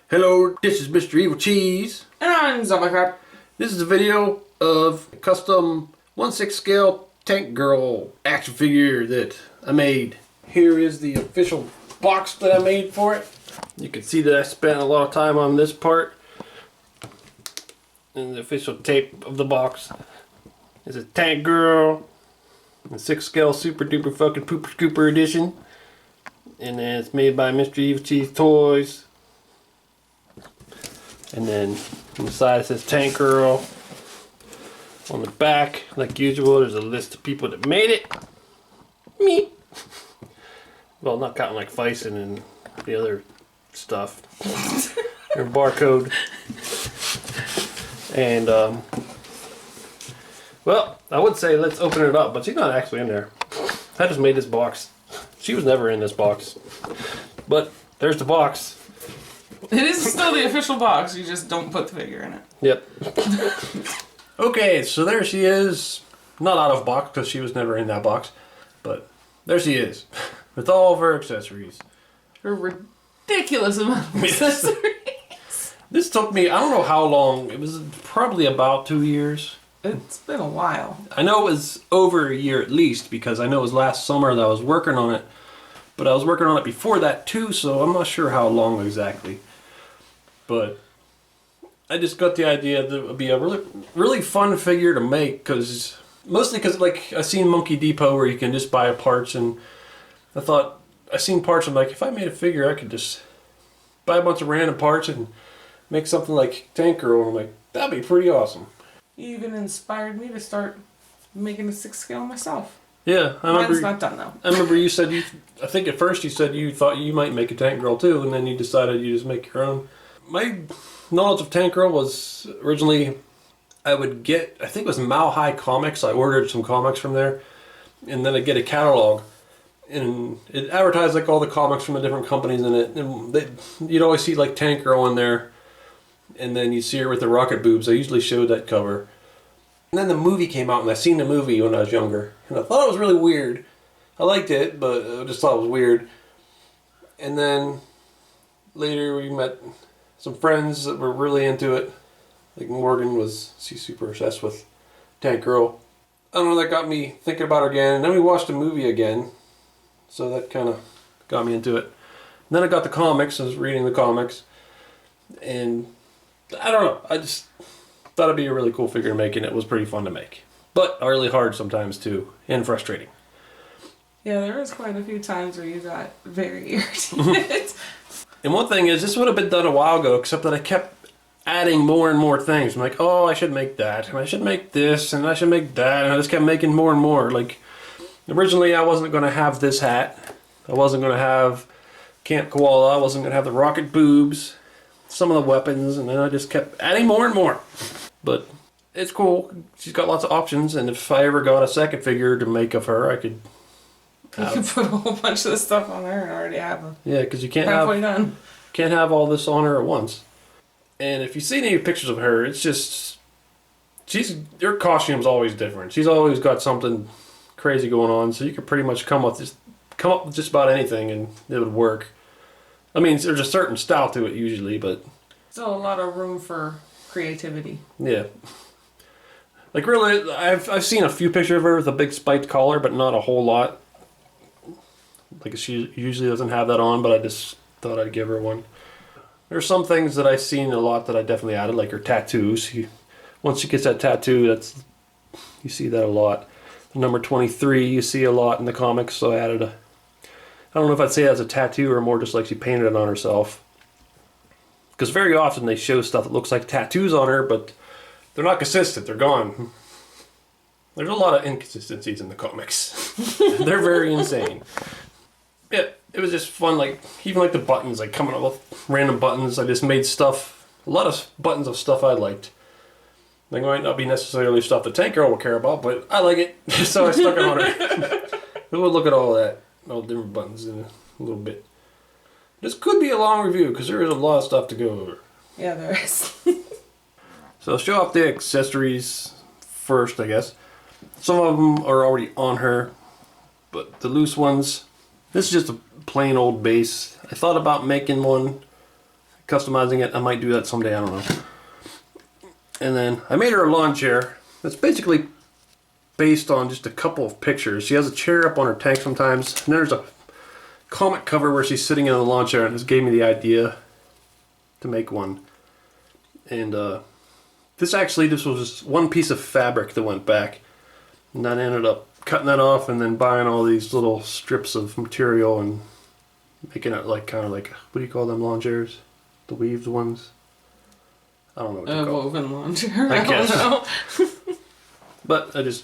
Hello, this is Mr. Evilcheese. And I'm Zombie. This is a video of a custom 1/6 scale tank girl action figure that I made. Here is the official box that I made for it. You can see that I spent a lot of time on this part. And the official tape of the box is a tank girl, a 6 scale super duper fucking pooper scooper edition. And then it's made by Mr. Evilcheese Toys. And then on the side it says Tank Girl. On the back, like usual, there's a list of people that made it. Me. Well, not counting like Fison and the other stuff. Or barcode. And, well, I would say let's open it up, but she's not actually in there. I just made this box. She was never in this box. But there's the box. It is still the official box, you just don't put the figure in it. Yep. Okay, so there she is. Not out of box because she was never in that box. But there she is. With all of her accessories. A ridiculous amount of accessories. This took me, I don't know how long. It was probably about 2 years. It's been a while. I know it was over a year at least because I know it was last summer that I was working on it. But I was working on it before that too, so I'm not sure how long exactly. But I just got the idea that it would be a really fun figure to make, mostly because like I seen Monkey Depot where you can just buy parts, and I thought I seen parts. I'm like, if I made a figure, I could just buy a bunch of random parts and make something like Tank Girl. And I'm like, that'd be pretty awesome. You even inspired me to start making a 6 scale myself. Yeah, I remember. Mine's not done though. I remember you said I think at first you said you thought you might make a Tank Girl too, and then you decided you just make your own. My knowledge of Tank Girl was originally I would get, I think it was Mile High Comics. I ordered some comics from there, and then I'd get a catalog, and it advertised like all the comics from the different companies in it, and you'd always see like Tank Girl in there, and then you'd see her with the rocket boobs. I usually showed that cover. And then the movie came out, and I seen the movie when I was younger, and I thought it was really weird. I liked it, but I just thought it was weird. And then later we met some friends that were really into it. Like Morgan she's super obsessed with Tank Girl. I don't know, that got me thinking about her again. And then we watched the movie again, so that kind of got me into it. And then I got the comics. I was reading the comics, and I don't know. I just thought it'd be a really cool figure to make, and it was pretty fun to make. But really hard sometimes too, and frustrating. Yeah, there was quite a few times where you got very irritated. And one thing is, this would have been done a while ago, except that I kept adding more and more things. I'm like, oh, I should make that, and I should make this, and I should make that, and I just kept making more and more. Like, originally I wasn't going to have this hat. I wasn't going to have Camp Koala. I wasn't going to have the rocket boobs, some of the weapons, and then I just kept adding more and more. But it's cool. She's got lots of options, and if I ever got a second figure to make of her, I could... You can put a whole bunch of this stuff on there and already have them. Yeah, because you can't have all this on her at once. And if you see any pictures of her, it's just her costume's always different. She's always got something crazy going on, so you could pretty much come up with just about anything and it would work. I mean, there's a certain style to it usually, but still a lot of room for creativity. Yeah. Like really, I've seen a few pictures of her with a big spiked collar, but not a whole lot. Like she usually doesn't have that on, but I just thought I'd give her one. There's some things that I've seen a lot that I definitely added, like her tattoos. Once she gets that tattoo, you see that a lot. The number 23 you see a lot in the comics, so I added I don't know if I'd say it as a tattoo or more just like she painted it on herself. Because very often they show stuff that looks like tattoos on her, but they're not consistent, they're gone. There's a lot of inconsistencies in the comics. They're very insane. Yeah, it was just fun, like, even like the buttons, like coming up with random buttons. I just made stuff, a lot of buttons of stuff I liked. They might not be necessarily stuff the Tank Girl will care about, but I like it, so I stuck it on her. We'll look at all that, all different buttons in a little bit. This could be a long review, because there is a lot of stuff to go over. Yeah, there is. So I'll show off the accessories first, I guess. Some of them are already on her, but the loose ones, this is just a plain old base. I thought about making one customizing it. I might do that someday, I don't know. And then I made her a lawn chair. That's basically based on just a couple of pictures. She has a chair up on her tank sometimes, and then there's a comic cover where she's sitting in a lawn chair, and this gave me the idea to make one. And this was just one piece of fabric that went back, and I ended up cutting that off and then buying all these little strips of material and making it like kind of like, what do you call them lawn chairs? The weaved ones? I don't know what they're called. Woven lawn chair. I guess. don't know. But I just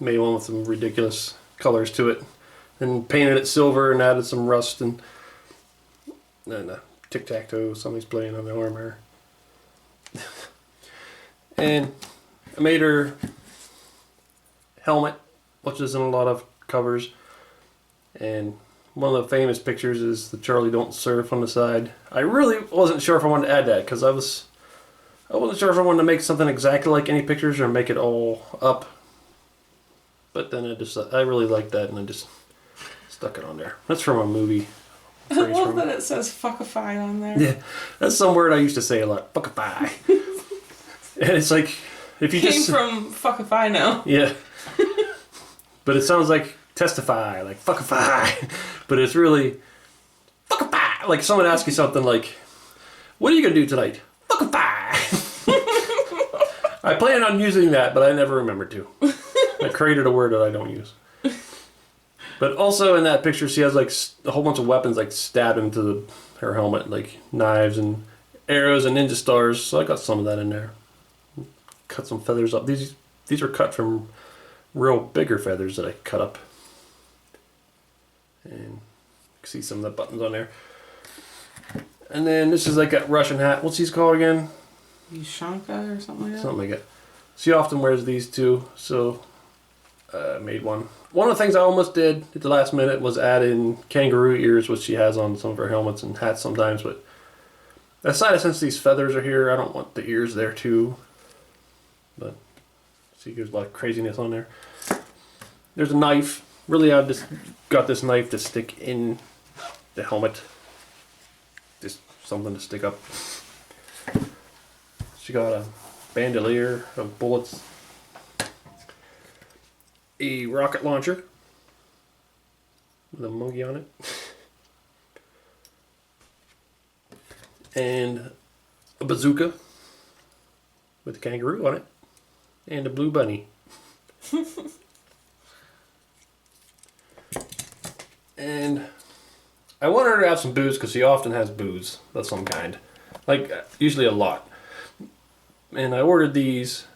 made one with some ridiculous colors to it, and painted it silver and added some rust and tic-tac-toe. Somebody's playing on the arm here. And I made her helmet, which is in a lot of covers. And one of the famous pictures is the Charlie Don't Surf on the side. I really wasn't sure if I wanted to add that because I wasn't sure if I wanted to make something exactly like any pictures or make it all up. But then I really liked that and I just stuck it on there. That's from a movie. I love that it says fuckify on there. Yeah, that's some word I used to say a lot. Fuckify. And it's like, if you Came from fuckify now. Yeah. But it sounds like testify, like fuckify. But it's really fuckify. Like someone asks you something like, what are you going to do tonight? Fuckify. I plan on using that, but I never remembered to. I created a word that I don't use. But also in that picture, she has like a whole bunch of weapons like stabbed into her helmet, like knives and arrows and ninja stars. So I got some of that in there. Cut some feathers up. These are cut from real bigger feathers that I cut up. And you can see some of the buttons on there. And then this is like a Russian hat. What's these called again? Yushanka or something like that? Something like that. She often wears these too, so I made one. One of the things I almost did at the last minute was add in kangaroo ears, which she has on some of her helmets and hats sometimes, but aside, since these feathers are here, I don't want the ears there too. But see, there's a lot of craziness on there. There's a knife. Really, I just got this knife to stick in the helmet. Just something to stick up. She got a bandolier of bullets. A rocket launcher with a monkey on it. And a bazooka with a kangaroo on it. And a blue bunny. And I want her to have some booze because she often has booze of some kind. Like, usually a lot. And I ordered these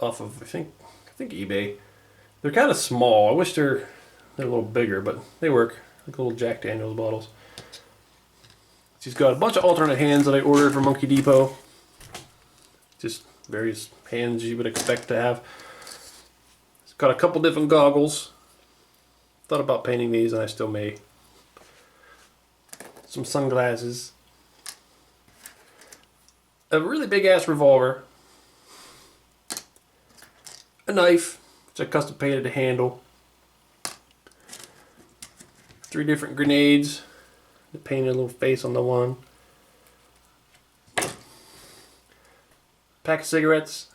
off of, I think eBay. They're kind of small. I wish they're a little bigger, but they work. Like little Jack Daniels bottles. She's got a bunch of alternate hands that I ordered from Monkey Depot. Just various hands you would expect to have. It's got a couple different goggles. Thought about painting these, and I still may. Some sunglasses. A really big ass revolver. A knife, which I custom painted a handle. 3 different grenades. I painted a little face on the one. Pack of cigarettes.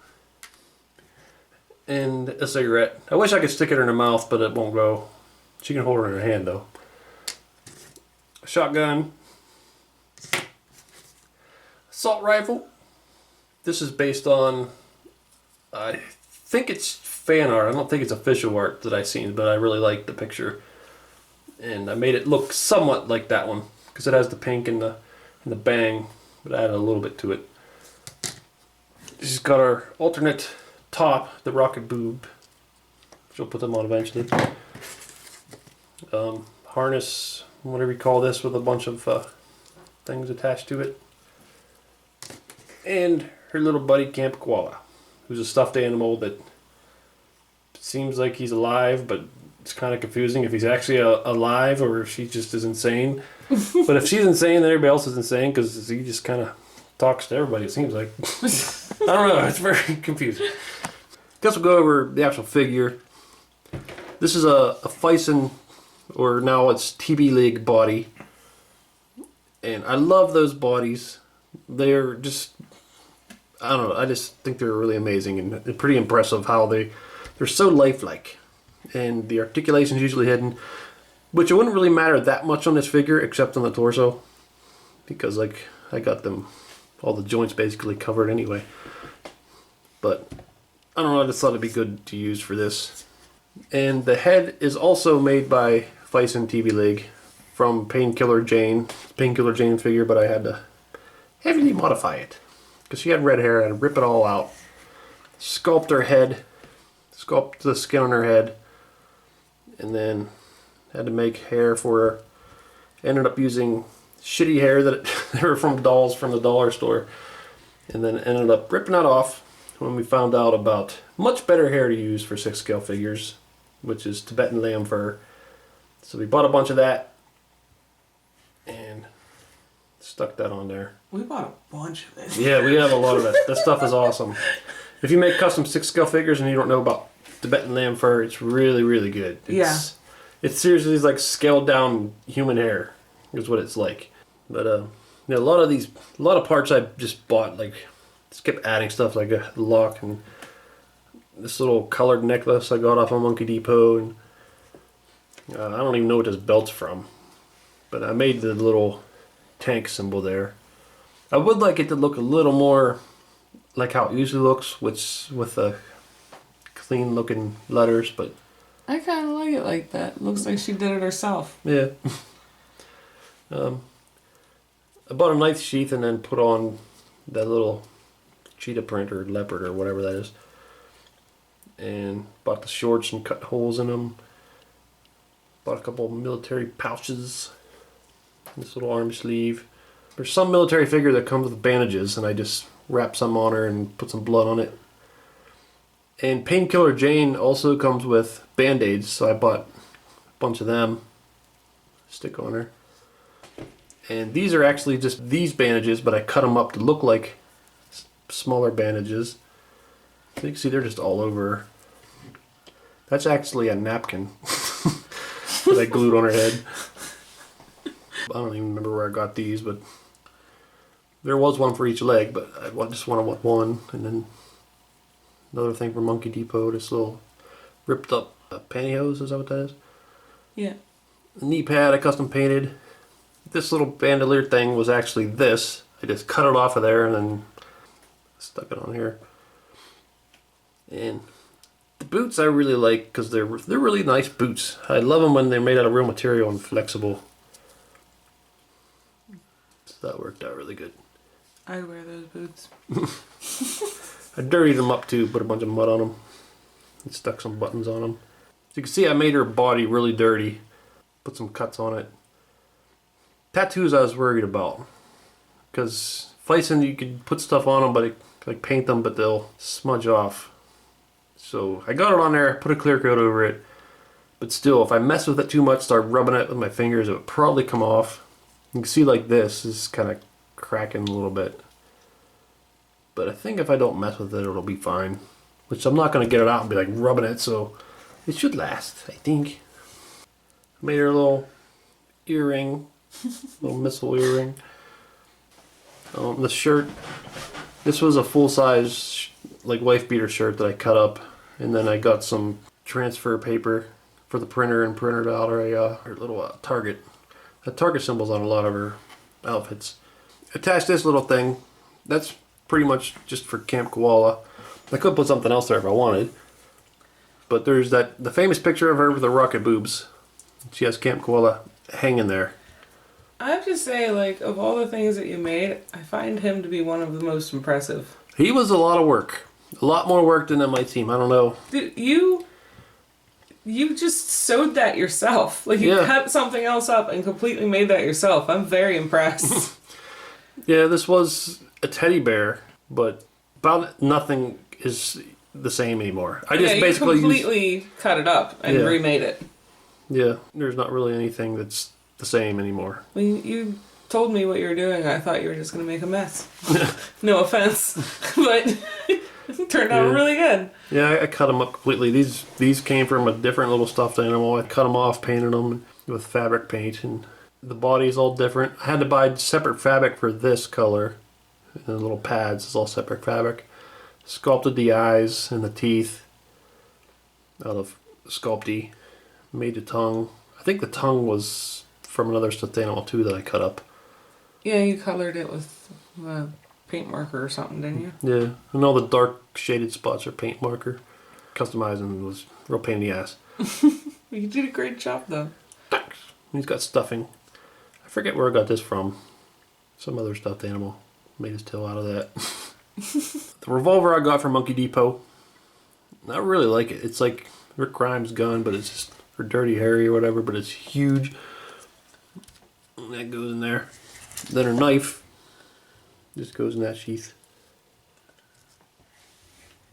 And a cigarette. I wish I could stick it in her mouth, but it won't go. She can hold it in her hand though. A shotgun. Assault rifle. This is based on, I think it's fan art. I don't think it's official art that I've seen, but I really like the picture. And I made it look somewhat like that one because it has the pink and the bang, but I added a little bit to it. She's got our alternate top, the rocket boob. She'll put them on eventually. Harness, whatever you call this, with a bunch of things attached to it. And her little buddy Camp Koala, who's a stuffed animal that seems like he's alive, but it's kind of confusing if he's actually alive or if she just is insane. But if she's insane, then everybody else is insane because he just kind of talks to everybody, it seems like. I don't know, it's very confusing. Guess we'll go over the actual figure. This is a Fison, or now it's TB League body. And I love those bodies. They're just, I don't know, I just think they're really amazing and pretty impressive how they're so lifelike. And the articulation's usually hidden, which it wouldn't really matter that much on this figure except on the torso. Because like, I got them, all the joints basically covered anyway. But, I don't know, I just thought it'd be good to use for this. And the head is also made by Fison TV League from Painkiller Jane. Painkiller Jane figure, but I had to heavily modify it. Because she had red hair, I had to rip it all out. Sculpt her head. Sculpt the skin on her head. And then had to make hair for her. Ended up using shitty hair that they were from dolls from the dollar store. And then ended up ripping that off when we found out about much better hair to use for 6 scale figures, which is Tibetan lamb fur. So we bought a bunch of that and stuck that on there. We bought a bunch of it. Yeah, we have a lot of that. That stuff is awesome. If you make custom 6 scale figures and you don't know about Tibetan lamb fur, it's really, really good. It's seriously like scaled down human hair is what it's like. But a lot of parts I just bought, like, just kept adding stuff like a lock and this little colored necklace I got off of Monkey Depot, and I don't even know what this belt's from, but I made the little tank symbol there. I would like it to look a little more like how it usually looks, which with the clean looking letters, but I kind of like it like that. Looks like she did it herself. yeah. I bought a knife sheath and then put on that little cheetah print or leopard or whatever that is, and bought the shorts and cut holes in them. Bought a couple of military pouches, this little arm sleeve. There's some military figure that comes with bandages, and I just wrapped some on her and put some blood on it. And Painkiller Jane also comes with band-aids, so I bought a bunch of them. Stick on her. And these are actually just these bandages, but I cut them up to look like smaller bandages. So you can see they're just all over her. That's actually a napkin that I glued on her head. I don't even remember where I got these, but there was one for each leg, but I just wanted one. And then another thing from Monkey Depot, this little ripped up pantyhose, is that what that is? Yeah. Kneepad I custom painted. This little bandolier thing was actually this. I just cut it off of there and then stuck it on here. And the boots I really like because they're really nice boots. I love them when they're made out of real material and flexible. So that worked out really good. I wear those boots. I dirtied them up too, put a bunch of mud on them, and stuck some buttons on them. So you can see I made her body really dirty, put some cuts on it. Tattoos I was worried about, because Fison you could put stuff on them, but like paint them, but they'll smudge off. So I got it on there, put a clear coat over it, but still, if I mess with it too much, start rubbing it with my fingers, it would probably come off. You can see like this is kind of cracking a little bit. But I think if I don't mess with it, it'll be fine. Which I'm not going to get it out and be like rubbing it, so it should last, I think. I made her a little earring, little missile earring. The shirt, this was a full-size like wife beater shirt that I cut up, and then I got some transfer paper for the printer and printed out her little Target. The Target symbol's on a lot of her outfits. Attached this little thing. That's pretty much just for Camp Koala. I could put something else there if I wanted. But there's the famous picture of her with the rocket boobs. She has Camp Koala hanging there. I have to say, like, of all the things that you made, I find him to be one of the most impressive. He was a lot of work. A lot more work than on my team. I don't know. Dude, you just sewed that yourself. Like, you cut something else up and completely made that yourself. I'm very impressed. Yeah, this was a teddy bear, but about nothing is the same anymore. I just basically completely cut it up and remade it. Yeah, there's not really anything that's the same anymore. When you told me what you were doing, I thought you were just going to make a mess. No offense, but it turned out really good. Yeah, I cut them up completely. These came from a different little stuffed animal. I cut them off, painted them with fabric paint, and The body's all different. I had to buy separate fabric for this color. And the little pads is all separate fabric. Sculpted the eyes and the teeth out of Sculpty. Made the tongue. I think the tongue was from another stuffed animal too that I cut up. Yeah, you colored it with a paint marker or something, didn't you? Yeah, and all the dark shaded spots are paint marker. Customizing was a real pain in the ass. You did a great job though. He's got stuffing. I forget where I got this from. Some other stuffed animal made his tail out of that. The revolver I got from Monkey Depot. I really like it. It's like Rick Grimes' gun, but it's just for Dirty Harry or whatever, but it's huge. And that goes in there. Then her knife just goes in that sheath.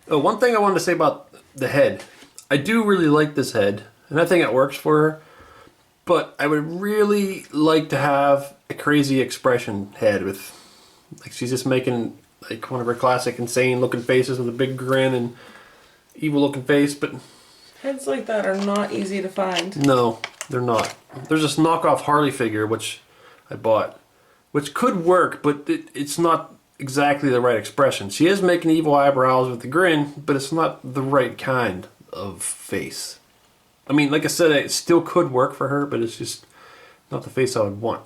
Oh, one thing I wanted to say about the head. I do really like this head, and I think it works for her. But I would really like to have a crazy expression head with, like, she's just making like one of her classic insane looking faces with a big grin and evil looking face, but heads like that are not easy to find. No, they're not. There's this knockoff Harley figure which I bought, which could work, but it's not exactly the right expression. She is making evil eyebrows with the grin, but it's not the right kind of face. I mean, like I said, it still could work for her, but it's just not the face I would want.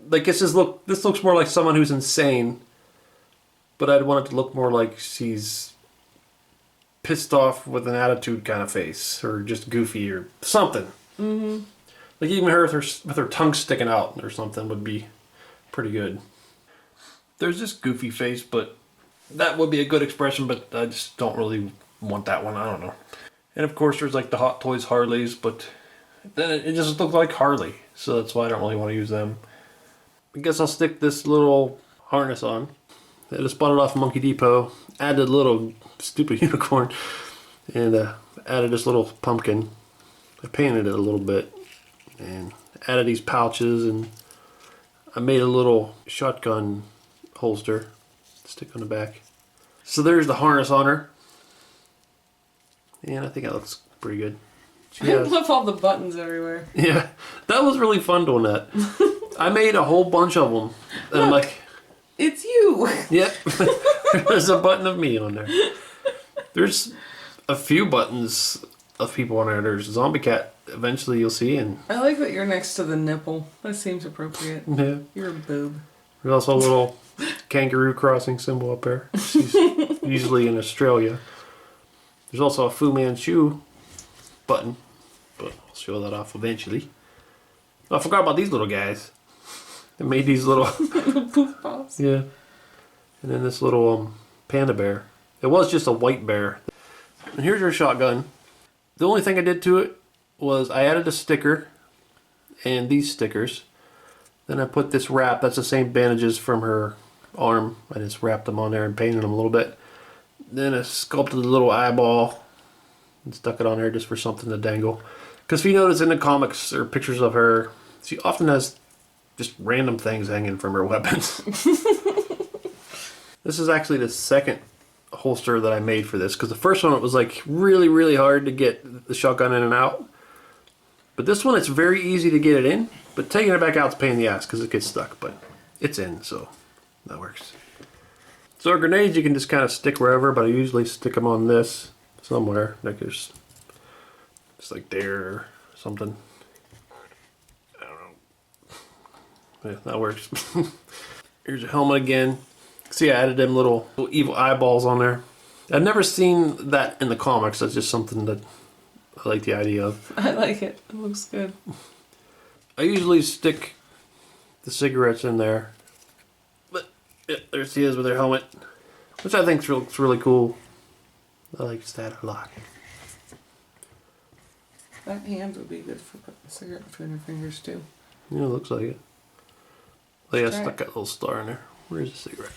Like, this looks more like someone who's insane, but I'd want it to look more like she's pissed off with an attitude kind of face, or just goofy or something. Mm-hmm. Like even her with her tongue sticking out or something would be pretty good. There's this goofy face, but that would be a good expression, but I just don't really want that one. I don't know. And of course there's like the Hot Toys Harleys, but then it just looks like Harley, so that's why I don't really want to use them. I guess I'll stick this little harness on. I just bought it off Monkey Depot. Added a little stupid unicorn, and added this little pumpkin. I painted it a little bit, and added these pouches, and I made a little shotgun holster to stick on the back. So there's the harness on her, and I think that looks pretty good. I love all the buttons everywhere. Yeah, that was really fun doing that. I made a whole bunch of them, and I'm like, it's you. Yep. There's a button of me on there. There's a few buttons of people on there. There's Zombie Cat, eventually you'll see. And I like that you're next to the nipple. That seems appropriate. Yeah. You're a boob. There's also a little kangaroo crossing symbol up there. She's usually in Australia. There's also a Fu Manchu button, but I'll show that off eventually. Oh, I forgot about these little guys. They made these little poof balls. Yeah. And then this little panda bear. It was just a white bear. And here's her shotgun. The only thing I did to it was I added a sticker and these stickers. Then I put this wrap. That's the same bandages from her arm. I just wrapped them on there and painted them a little bit. Then I sculpted a little eyeball and stuck it on there just for something to dangle. Because if you notice in the comics or pictures of her, she often has just random things hanging from her weapons. This is actually the second holster that I made for this, because the first one it was like really, really hard to get the shotgun in and out. But this one, it's very easy to get it in, but taking it back out is a pain in the ass because it gets stuck, but it's in, so that works. So our grenades you can just kind of stick wherever, but I usually stick them on this somewhere. Like there's just like there or something. I don't know. Yeah, that works. Here's a helmet again. See, I added them little evil eyeballs on there. I've never seen that in the comics. That's just something that I like the idea of. I like it. It looks good. I usually stick the cigarettes in there. But yeah, there she is with her helmet, which I think looks really cool. I like that a lot. That hand would be good for putting a cigarette between her fingers too. Yeah, it looks like it. Oh yeah, I Try stuck that little star in there. Where's the cigarette?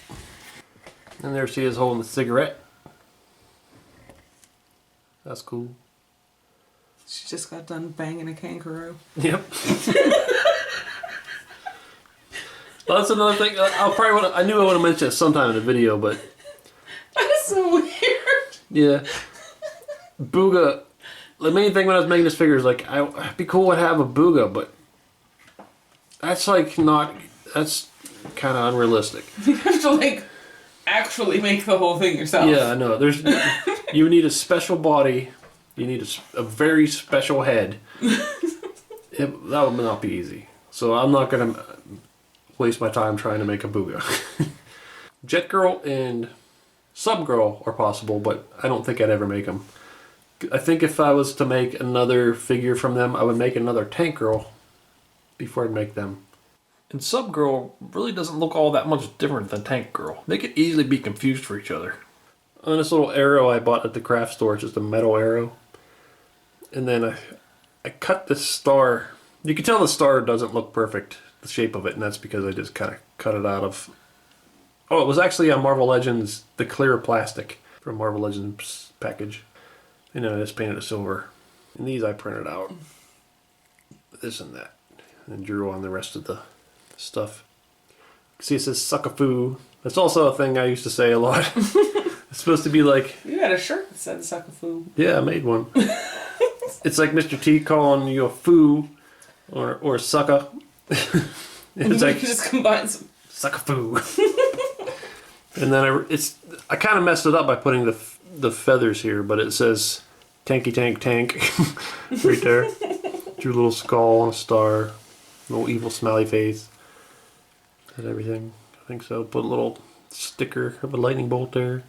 And there she is holding the cigarette. That's cool. She just got done banging a kangaroo. Yep. Well, that's another thing. I knew I would have mentioned it sometime in the video, but That's so weird. yeah. Booga. The main thing when I was making this figure is like, it'd be cool to have a Booga, but That's like not. That's kind of unrealistic. You have to like actually make the whole thing yourself. Yeah, I know. There's. You need a special body. You need a very special head. That would not be easy. So I'm not gonna waste my time trying to make a booga. Jet Girl and Sub Girl are possible, but I don't think I'd ever make them. I think if I was to make another figure from them, I would make another Tank Girl before I'd make them. And Sub Girl really doesn't look all that much different than Tank Girl. They could easily be confused for each other. On this little arrow I bought at the craft store, it's just a metal arrow. And then I cut this star. You can tell the star doesn't look perfect, the shape of it, and that's because I just kind of cut it out of... Oh, it was actually on Marvel Legends, the clear plastic from Marvel Legends package. And then I just painted it silver. And these I printed out. This and that. And drew on the rest of the stuff. See, it says suckafoo. That's also a thing I used to say a lot. It's supposed to be like... You had a shirt that said suckafoo. Yeah, I made one. It's like Mr. T calling you a foo or a sucker. It's like... You just combine some... Suckafoo. And then I kind of messed it up by putting the feathers here, but it says tanky tank tank right there. Drew a little skull on a star, little evil smiley face. Did everything. I think so. Put a little sticker of a lightning bolt there.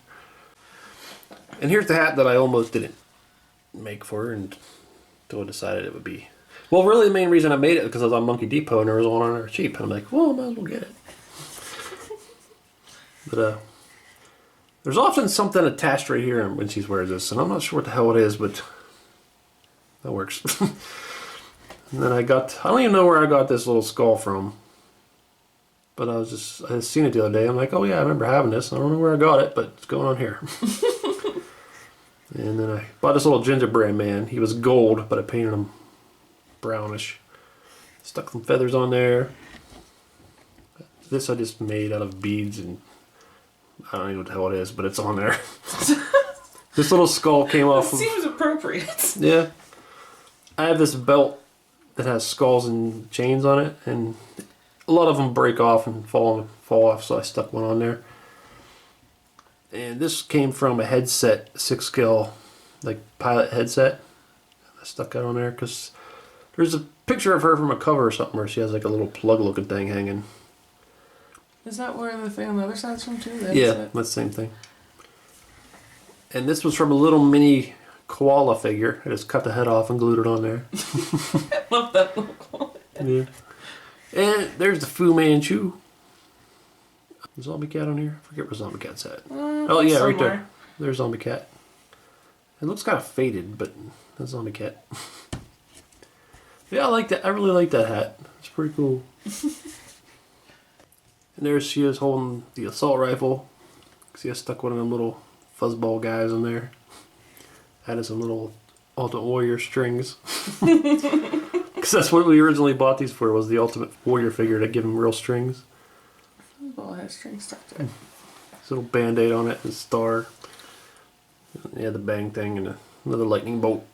And here's the hat that I almost didn't make for her until I decided it would be. Well, really the main reason I made it was because I was on Monkey Depot and there was one on there cheap. And I'm like, well, I might as well get it. But there's often something attached right here when she wears this, and I'm not sure what the hell it is, but that works. And then I don't even know where I got this little skull from, but I had seen it the other day. I'm like, oh yeah, I remember having this. I don't know where I got it, but it's going on here. And then I bought this little gingerbread man. He was gold, but I painted him brownish. Stuck some feathers on there. This I just made out of beads, and I don't even know what the hell it is, but it's on there. This little skull came off of... Seems appropriate. Yeah. I have this belt that has skulls and chains on it, and a lot of them break off and fall off, so I stuck one on there. And this came from a headset, 6-scale, like pilot headset. I stuck that on there because there's a picture of her from a cover or something where she has like a little plug-looking thing hanging. Is that where the thing on the other side's from too? Yeah, that's the same thing. And this was from a little mini koala figure. I just cut the head off and glued it on there. I love that little koala. Yeah. And there's the Fu Manchu. Zombie Cat on here? I forget where Zombie Cat's at. Oh yeah, somewhere. Right there. There's Zombie Cat. It looks kind of faded, but that's Zombie Cat. Yeah, I like that. I really like that hat. It's pretty cool. And there she is holding the assault rifle. See, I stuck one of them little fuzzball guys in there. Added some little Ultimate Warrior strings. Because that's what we originally bought these for, was the Ultimate Warrior figure to give him real strings. Fuzzball has strings stuck to it. This little band-aid on it, and a star. Yeah, the bang thing, and another lightning bolt.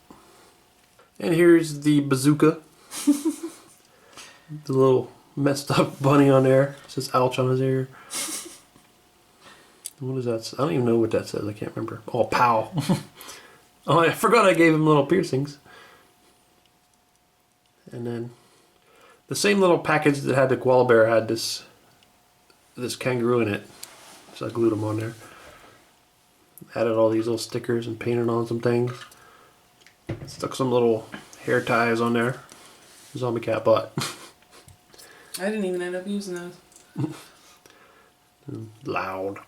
And here's the bazooka. The little messed up bunny on there. It says ouch on his ear. What is that? I don't even know what that says. I can't remember. Oh, pow. Oh, I forgot I gave him little piercings. And then the same little package that had the koala bear had this kangaroo in it. So I glued them on there. Added all these little stickers and painted on some things. Stuck some little hair ties on there. Zombie Cat bought. I didn't even end up using those. Loud.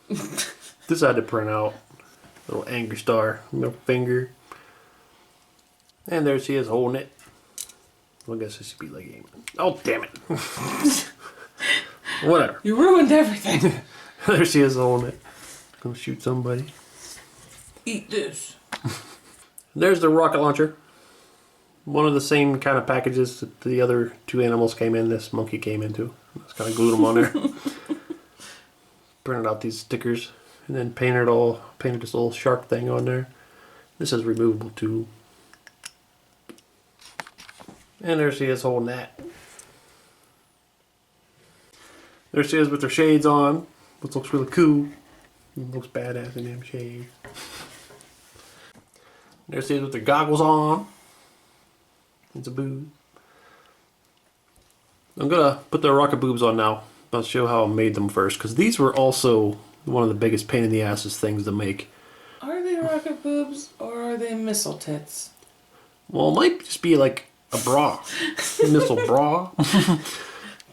This I had to print out. Little angry star. Little finger. And there she is holding it. Well, I guess it should be like aiming. Oh, damn it. Whatever. You ruined everything. There she is holding it. Gonna shoot somebody. Eat this. There's the rocket launcher. One of the same kind of packages that the other two animals came in, this monkey came into. Just kind of glued them on there. Printed out these stickers and then painted this little shark thing on there. This is removable too. And there she is holding that. There she is with her shades on, which looks really cool. Looks badass in them shades. There she is with her goggles on. It's a boob. I'm gonna put the rocket boobs on now. I'll show how I made them first, because these were also one of the biggest pain in the asses things to make. Are they rocket boobs or are they missile tits? Well, it might just be like a bra. A missile bra.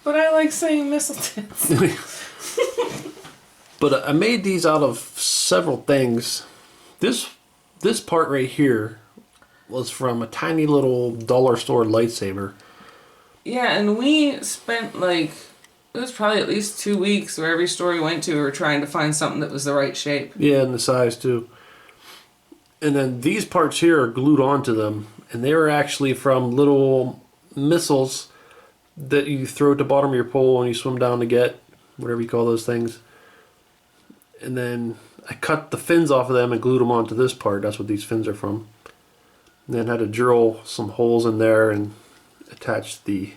But I like saying missile tits. But I made these out of several things. This part right here was from a tiny little dollar store lightsaber. Yeah, and we spent like, it was probably at least 2 weeks where every store we went to we were trying to find something that was the right shape. Yeah, and the size too. And then these parts here are glued onto them. And they were actually from little missiles that you throw at the bottom of your pole and you swim down to get, whatever you call those things. And then I cut the fins off of them and glued them onto this part. That's what these fins are from. And then had to drill some holes in there and attach the...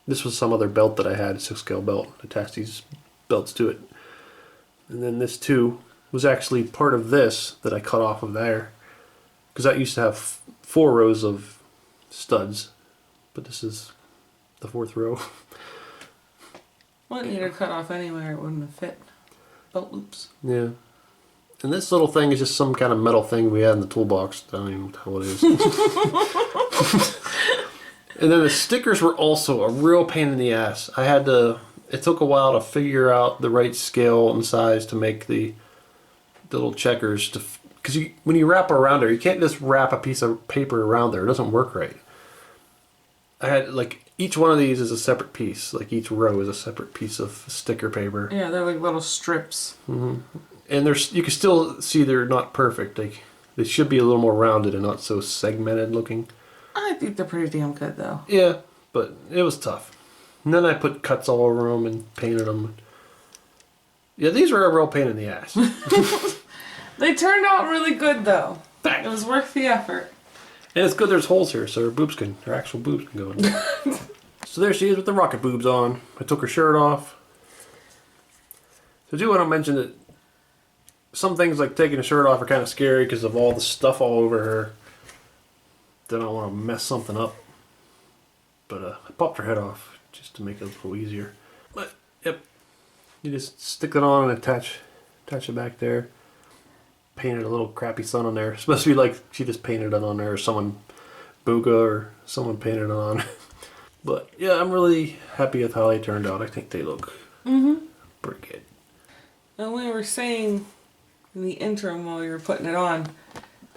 This was some other belt that I had, a 6-scale belt. Attach these belts to it. And then this too was actually part of this that I cut off of there. Because that used to have 4 rows of studs. But this is the 4th row. Well, you'd have cut off anywhere, it wouldn't have fit. Belt loops. Yeah. And this little thing is just some kind of metal thing we had in the toolbox. I don't even know what it is. And then the stickers were also a real pain in the ass. It took a while to figure out the right scale and size to make the little checkers. Because when you wrap around there, you can't just wrap a piece of paper around there. It doesn't work right. I had, like, each one of these is a separate piece. Like, each row is a separate piece of sticker paper. Yeah, they're like little strips. Mm-hmm. And you can still see they're not perfect. They should be a little more rounded and not so segmented looking. I think they're pretty damn good, though. Yeah, but it was tough. And then I put cuts all over them and painted them. Yeah, these were a real pain in the ass. They turned out really good, though. Thanks. It was worth the effort. And it's good there's holes here, so her actual boobs can go in. So there she is with the rocket boobs on. I took her shirt off. So I do want to mention that some things like taking a shirt off are kind of scary because of all the stuff all over her. Then I want to mess something up. But I popped her head off just to make it a little easier. But, yep. You just stick it on and attach it back there. Painted a little crappy sun on there. It's supposed to be like she just painted it on there, or someone, Booga, or someone painted it on. But yeah, I'm really happy with how they turned out. I think they look pretty good. And we were saying in the interim while you were putting it on,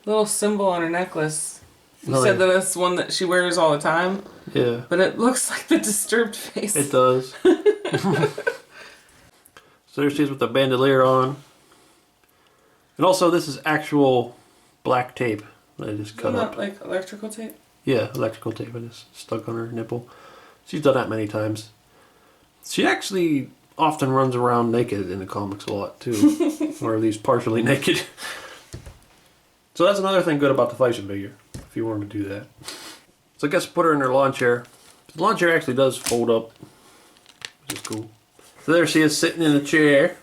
little symbol on her necklace. You said that it's one that she wears all the time. Yeah. But it looks like the disturbed face. It does. So there she is with the bandolier on. And also, this is actual black tape that I just cut up. Like electrical tape? Yeah, electrical tape. I just stuck on her nipple. She's done that many times. She actually often runs around naked in the comics a lot, too. Or at least partially naked. So that's another thing good about the Fleischer figure, if you wanted to do that. So I guess put her in her lawn chair. The lawn chair actually does fold up, which is cool. So there she is sitting in the chair.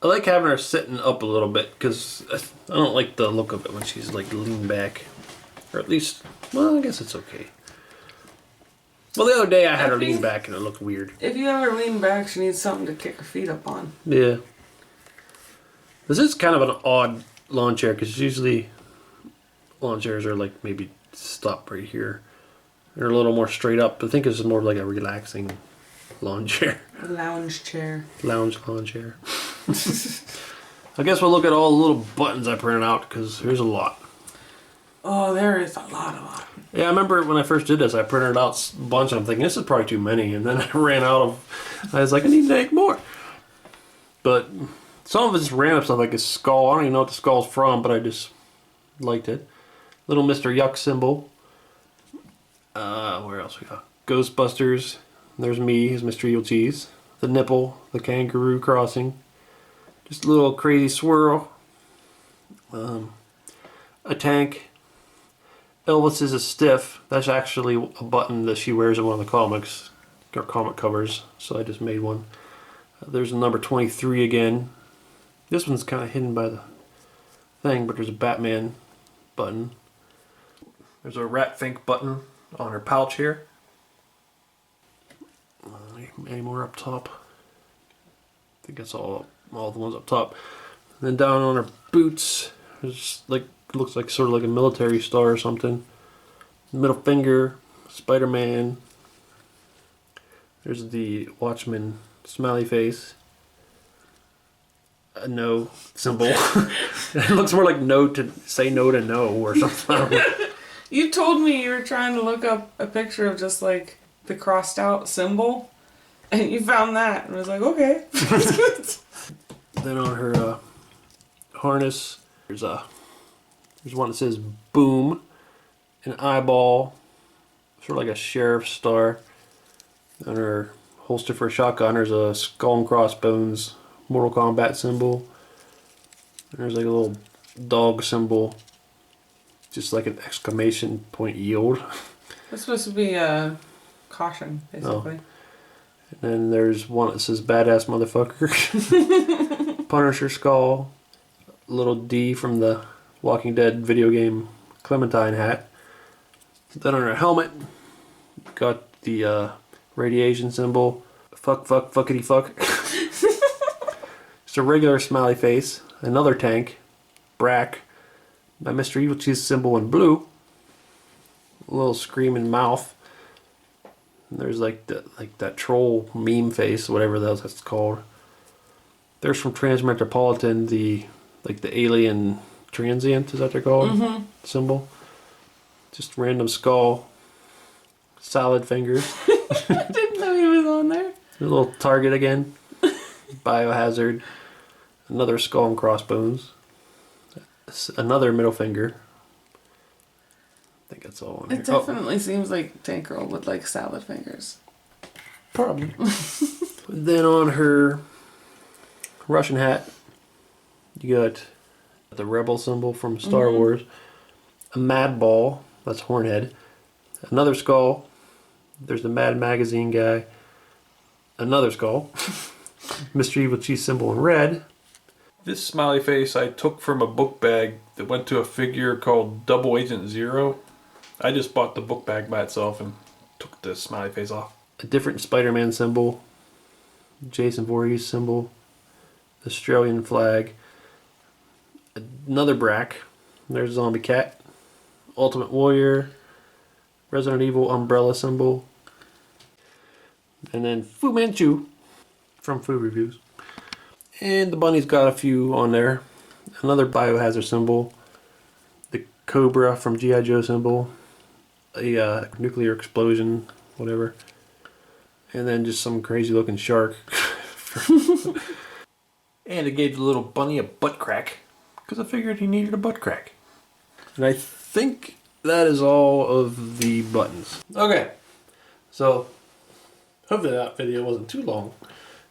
I like having her sitting up a little bit because I don't like the look of it when she's like leaned back. Or at least, well, I guess it's okay. Well, the other day I had her lean back and it looked weird. If you have her lean back, she needs something to kick her feet up on. Yeah. This is kind of an odd lawn chair because usually lawn chairs are like maybe stop right here. They're a little more straight up. I think this is more like a relaxing lawn chair. Lounge chair. Lounge lawn chair. I guess we'll look at all the little buttons I printed out because there's a lot. Oh, there is a lot. Yeah, I remember when I first did this, I printed out a bunch and I'm thinking, this is probably too many. And then I ran out of, I was like, I need to make more. But some of it's just random stuff like a skull. I don't even know what the skull's from, but I just liked it. Little Mr. Yuck symbol. Where else we got? Ghostbusters. There's me as Mr. Evilcheese. The nipple. The kangaroo crossing. Just a little crazy swirl. A tank. Elvis is a stiff. That's actually a button that she wears in one of the comics. Or comic covers. So I just made one. There's a number 23 again. This one's kind of hidden by the thing, but there's a Batman button. There's a Ratfink button on her pouch here. Any more up top? I think that's all the ones up top. And then down on her boots, there's like, looks like sort of like a military star or something. Middle finger, Spider-Man. There's the Watchman smiley face. A no symbol. It looks more like no to say no to no or something. You told me you were trying to look up a picture of just like the crossed out symbol, and you found that, and I was like, okay. Then on her harness, there's one that says boom, an eyeball, sort of like a sheriff's star. On her holster for a shotgun, there's a skull and crossbones Mortal Kombat symbol. And there's like a little dog symbol, just like an exclamation point yield. That's supposed to be a caution, basically. Oh. And then there's one that says badass motherfucker. Punisher skull, little D from the Walking Dead video game Clementine hat. Then on her helmet, got the radiation symbol. Fuck, fuckity fuck. Just a regular smiley face. Another tank. Brack. My Mr. Evilcheese symbol in blue. A little screaming mouth. And there's like that troll meme face, whatever that's called. There's from Transmetropolitan the alien transient, is that they're called? Mm-hmm. Symbol. Just random skull. Salad fingers. I didn't know he was on there. A little target again. Biohazard. Another skull and crossbones. Another middle finger. I think that's all on here. It definitely seems like Tank Girl would like salad fingers. Probably. Then on her Russian hat, you got the rebel symbol from Star Wars. A mad ball. That's Hornhead. Another skull. There's the Mad Magazine guy. Another skull. Mr. Evilcheese symbol in red. This smiley face I took from a book bag that went to a figure called Double Agent Zero. I just bought the book bag by itself and took the smiley face off. A different Spider-Man symbol. Jason Voorhees symbol. Australian flag. Another Brack. There's Zombie Cat. Ultimate Warrior. Resident Evil umbrella symbol. And then Fu Manchu from Food Reviews. And the bunny's got a few on there. Another biohazard symbol. The Cobra from G.I. Joe symbol. A nuclear explosion, whatever. And then just some crazy looking shark. And it gave the little bunny a butt crack. Because I figured he needed a butt crack. And I think that is all of the buttons. Okay. So, hopefully that video wasn't too long.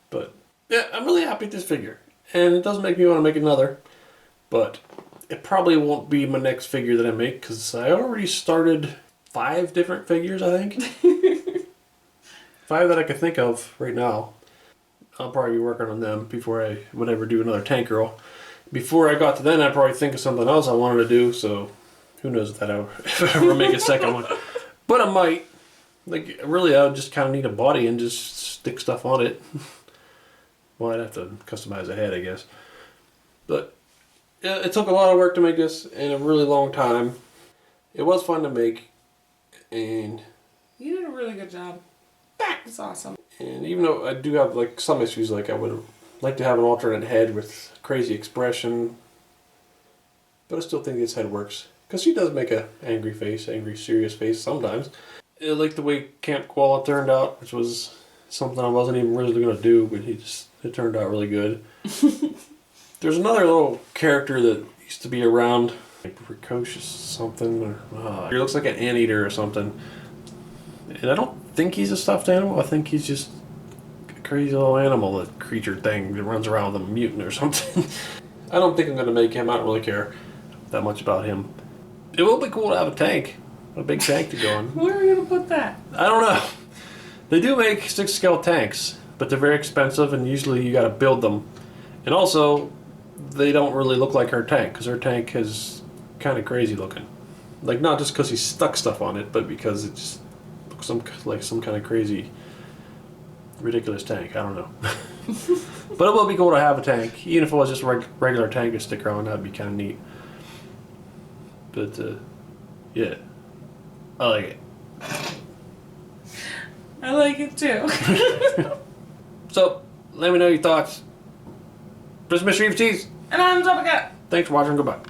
But, yeah, I'm really happy with this figure. And it does make me want to make another. But it probably won't be my next figure that I make. Because I already started 5 different figures, I think. 5 that I can think of right now. I'll probably be working on them before I would ever do another Tank Girl. Before I got to then, I'd probably think of something else I wanted to do. So, who knows if I ever make a second one. But I might. Like, really, I would just kind of need a body and just stick stuff on it. Well, I'd have to customize the head, I guess. But, yeah, it took a lot of work to make this in a really long time. It was fun to make. And You did a really good job. It's awesome. And even though I do have like some issues, like I would like to have an alternate head with crazy expression. But I still think this head works. Because she does make a angry face, angry serious face sometimes. I like the way Camp Koala turned out, which was something I wasn't even really going to do, but it turned out really good. There's another little character that used to be around, like Precocious something, or he looks like an anteater or something. And I don't think he's a stuffed animal. I think he's just a crazy little animal, a creature thing that runs around with a mutant or something. I don't think I'm going to make him. I don't really care that much about him. It will be cool to have a tank. A big tank to go on. Where are we going to put that? I don't know. They do make 6-scale tanks. but they're very expensive, and usually you got to build them. And also, they don't really look like her tank, because her tank is kind of crazy looking. Like, not just because he stuck stuff on it, but because it just looks like some kind of crazy, ridiculous tank. I don't know. But it will be cool to have a tank. Even if it was just a regular tank to stick around, that'd be kind of neat. But, yeah. I like it. I like it too. So, let me know your thoughts. This is Mr. Evilcheese. And I'm Topica. Thanks for watching. Goodbye.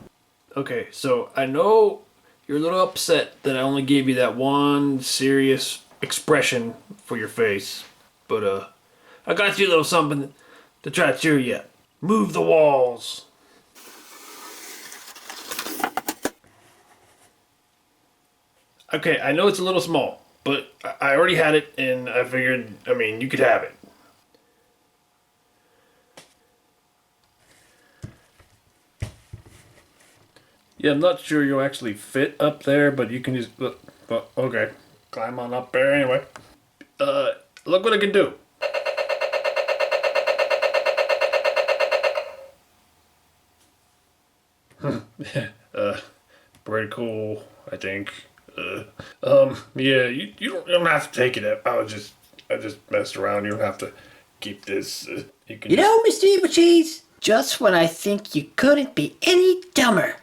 Okay, so I know you're a little upset that I only gave you that one serious expression for your face. But, I got you a little something to try to cheer you up. Move the walls. Okay, I know it's a little small, but I already had it, and I figured, you could have it. Yeah, I'm not sure you'll actually fit up there, but you can just... okay. Climb on up there anyway. Look what I can do. Pretty cool, I think. Yeah, you don't have to take it. I just messed around. You don't have to keep this. You know, Mr. Evilcheese, just when I think you couldn't be any dumber,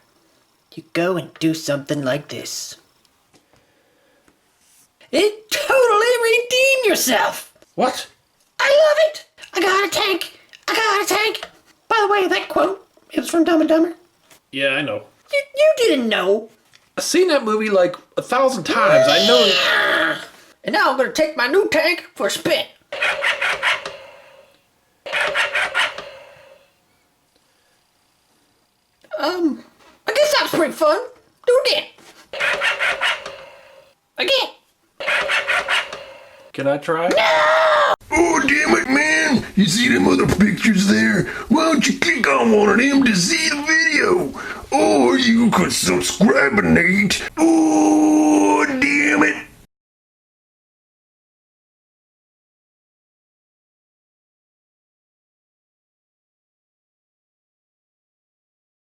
you go and do something like this. It totally redeemed yourself. What? I love it. I got a tank. By the way, that quote, it was from Dumb and Dumber. Yeah, I know. You didn't know. I've seen that movie like 1,000 times. I know it. And now I'm going to take my new tank for a spin. I guess that was pretty fun. Do it again. Can I try? Oh, damn it, man. You see them other pictures there? Why don't you click on one of them to see the video? Or you could subscribe, Nate. Oh.